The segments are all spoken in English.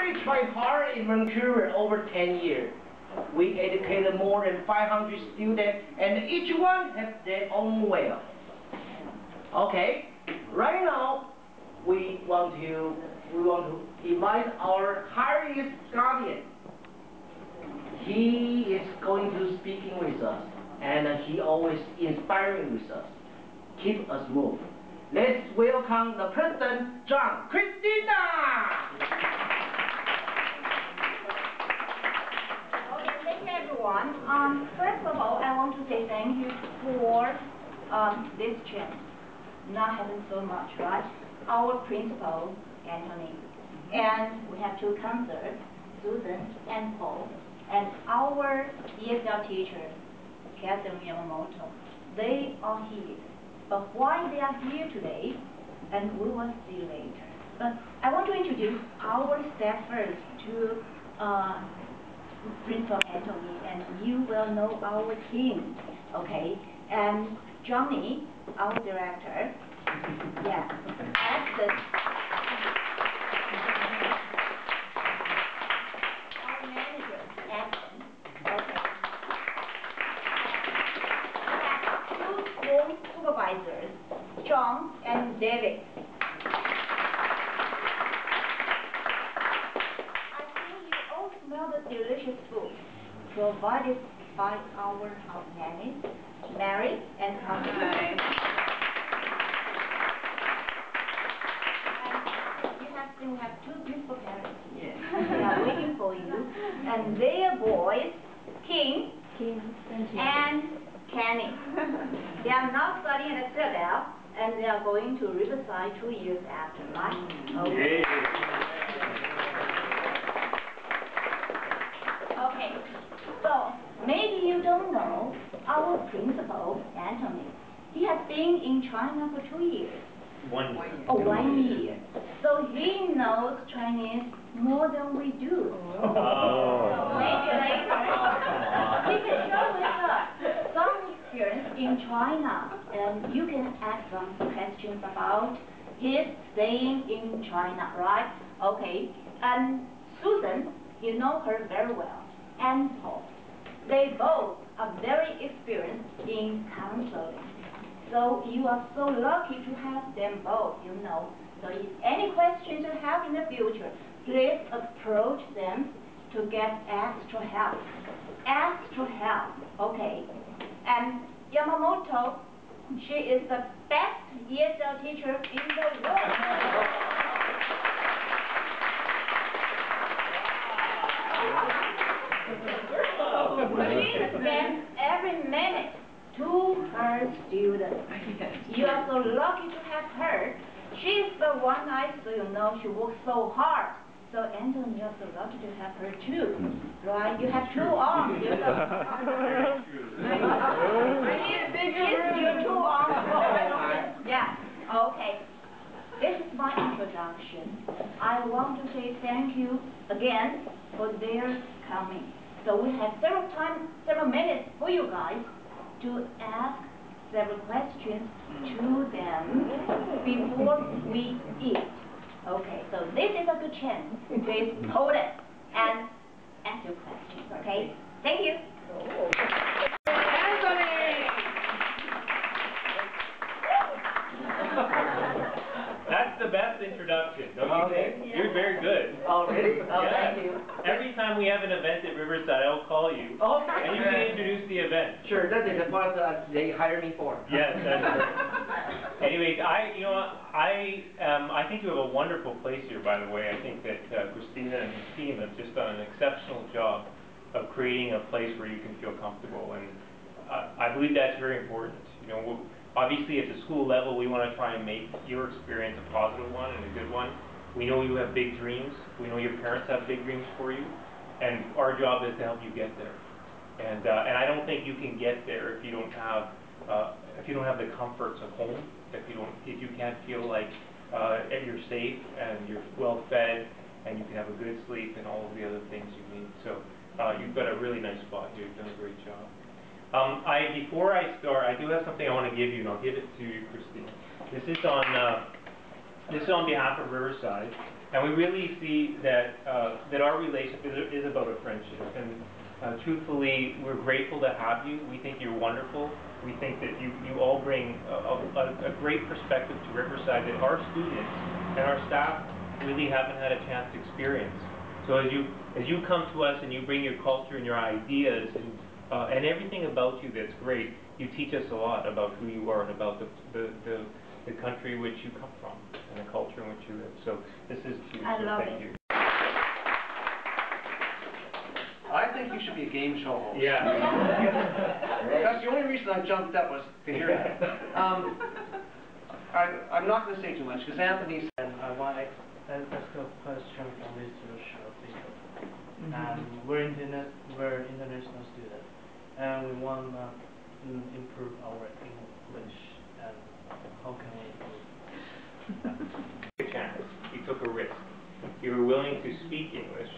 really tried hard in Vancouver over 10 years. We educated more than 500 students, and each one has their own way. Okay, right now we want to invite our highest guardian. He is going to speaking with us, and he always inspiring with us. Keep us moving. Let's welcome the President, John Christina. Okay, thank you everyone. First of all, I want to say thank you for this chance. Not having so much, right? Our principal, Anthony, and we have two counselors, Susan and Paul, and our ESL teacher, Catherine Yamamoto. They are here. But why they are here today, and we will see later. But I want to introduce our staff first to Principal Anthony, and you will know our team, okay? And Johnny, our director, yeah, Ashton, our manager, Ashton, okay. We have two home supervisors, John and David. I think you all smell the delicious food provided by our house nannies, Mary and Constance. And we have two beautiful parents here. They are waiting for you. And their boys, King and Kenny. They are now studying at Citadel, and they are going to Riverside 2 years after, right? Okay. Okay. So maybe you don't know our principal, Anthony. He has been in China for 2 years. 1 year. Oh, 1 year. So he knows Chinese more than we do. Oh. So maybe later he can share with us some experience in China, and you can ask some questions about his staying in China, right? Okay. And Susan, you know her very well, and Paul. They both are very experienced in counseling. So you are so lucky to have them both, you know. So if any questions you have in the future, please approach them to get extra help. Extra help, okay. And Yamamoto, she is the best ESL teacher in the world. She spends every minute to her students. You are so lucky to have her. She's the one I saw, you know, she works so hard. So Anthony, you're so lucky to have her too, right? You have 2 arms. You're so I need a bigger your 2 arms. Yeah, okay. This is my introduction. I want to say thank you again for their coming. So we have several minutes for you guys to ask several questions to them before we eat. Okay, so this is a good chance. Please hold it and ask your questions, okay? Thank you. Anthony! That's the best introduction, don't you think? Yeah. You're very good. Oh, really? Oh, yeah. Thank you. Every time we have an event at Riverside, I'll call you. Okay. And you can introduce the event. Sure, that is what they hired me for. Yes, that's right. Anyways, I think you have a wonderful place here, by the way. I think that Christina and her team have just done an exceptional job of creating a place where you can feel comfortable, and I believe that's very important. You know, obviously at the school level, we want to try and make your experience a positive one and a good one. We know you have big dreams. We know your parents have big dreams for you, and our job is to help you get there. And I don't think you can get there if you don't have the comforts of home. If you can't feel like you're safe and you're well fed and you can have a good sleep and all of the other things you need. So you've got a really nice spot here. You've done a great job. Before I start, I do have something I want to give you, and I'll give it to you, Christine. This is on behalf of Riverside, And we really see that that our relationship is about a friendship. And truthfully, we're grateful to have you. We think you're wonderful. We think that you all bring a great perspective to Riverside that our students and our staff really haven't had a chance to experience. So as you come to us and you bring your culture and your ideas and everything about you that's great, you teach us a lot about who you are and about the country in which you come from and the culture in which you live. So this is to thank you. I think you should be a game show host. Yeah. That's the only reason I jumped up was to hear that. I'm not going to say too much because Anthony said. I want to ask a question from Mr. Sharpito. We're international students, and we want to improve our English. And how can we improve? A chance. You took a risk. You were willing to speak English.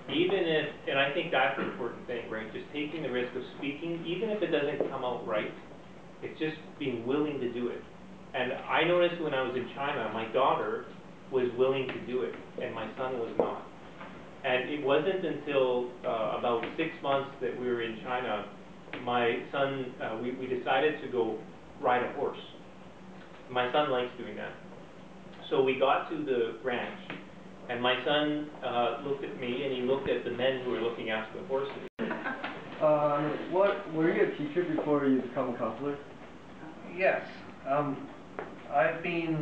Even if, and I think that's the important thing, right? Just taking the risk of speaking, even if it doesn't come out right, it's just being willing to do it. And I noticed when I was in China, my daughter was willing to do it, and my son was not. And it wasn't until about 6 months that we were in China, my son, we decided to go ride a horse. My son likes doing that. So we got to the ranch, and my son looked at me, and he looked at the men who were looking after the horses. Were you a teacher before you become a counselor? Yes. I think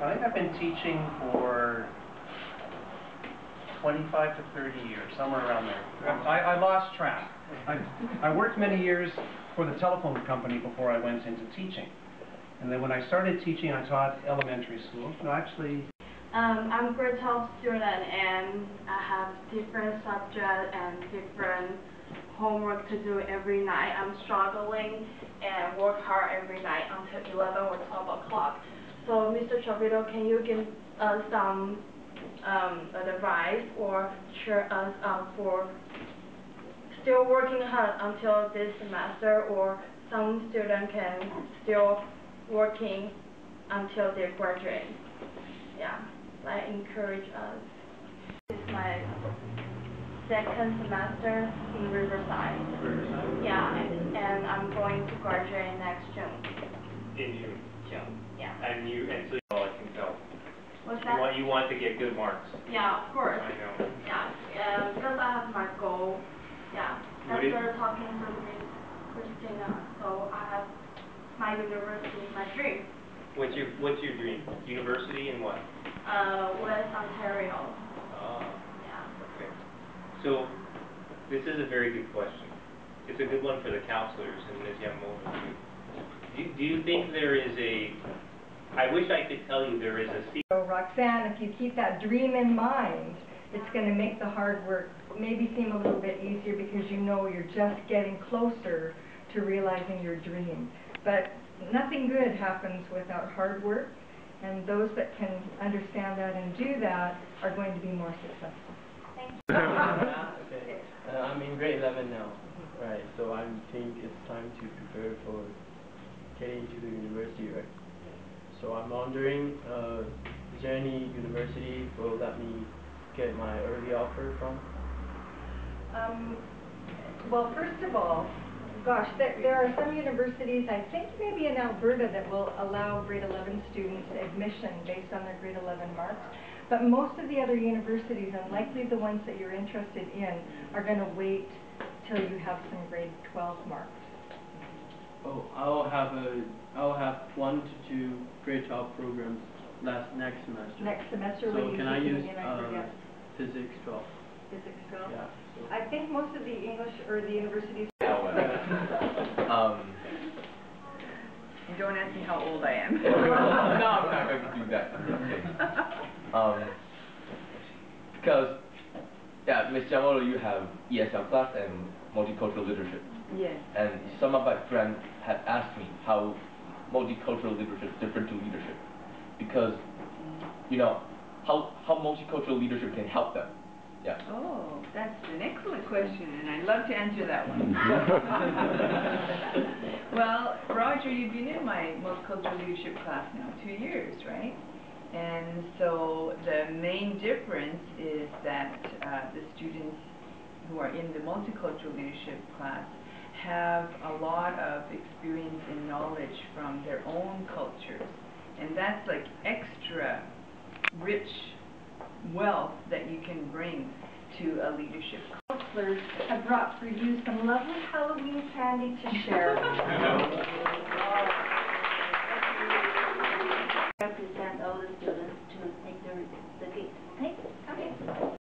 I've been teaching for 25 to 30 years, somewhere around there. I lost track. I worked many years for the telephone company before I went into teaching. And then when I started teaching, I taught elementary school. No, actually... I'm grade 12 student, and I have different subjects and different homework to do every night. I'm struggling and work hard every night until 11 or 12 o'clock. So, Mr. Chavito, can you give us some advice or cheer us up for still working hard until this semester, or some students can still working until they graduate? Yeah, like encourage us. This is my second semester in Riverside. Yeah, and I'm going to graduate next June. In June. June, yeah. And so all I can tell. What's that? You want to get good marks. Yeah, of course. I know. Yeah, because I have my goal. Yeah, after talking to Christina, so I have my university, my dream. What's your dream? University in what? West Ontario. Oh. Yeah. Okay. So this is a very good question. It's a good one for the counselors and Ms. Yamamoto too. Do you think there is I wish I could tell you there is a secret. So Roxanne, if you keep that dream in mind, it's going to make the hard work maybe seem a little bit easier, because you know you're just getting closer to realizing your dream. But nothing good happens without hard work, and those that can understand that and do that are going to be more successful. Thank you. Okay. I'm in grade 11 now, right? So I think it's time to prepare for getting to the university, right? So I'm wondering, is there any university will let me get my early offer from? Well, first of all, gosh, there are some universities, I think maybe in Alberta, that will allow grade 11 students admission based on their grade 11 marks. But most of the other universities, and likely the ones that you're interested in, are going to wait till you have some grade 12 marks. Oh, I'll have 1 to 2 grade 12 programs next semester. Next semester, so when you can I use physics 12? Physics 12? Yeah. So. I think most of the English or the universities. You don't ask me how old I am. No, I'm not going to do that. Because, yeah, Ms. Yamamoto, you have ESL class and multicultural leadership. Yes. And some of my friends had asked me how multicultural leadership is different to leadership. Because, you know, how multicultural leadership can help them. Yeah. Oh, that's an excellent question, and I'd love to answer that one. Well, Roger, you've been in my multicultural leadership class now 2 years, right? And And so the main difference is that the students who are in the multicultural leadership class have a lot of experience and knowledge from their own cultures. And that's like extra rich wealth that you can bring to a leadership. Counselors have brought for you some lovely Halloween candy to share. Represent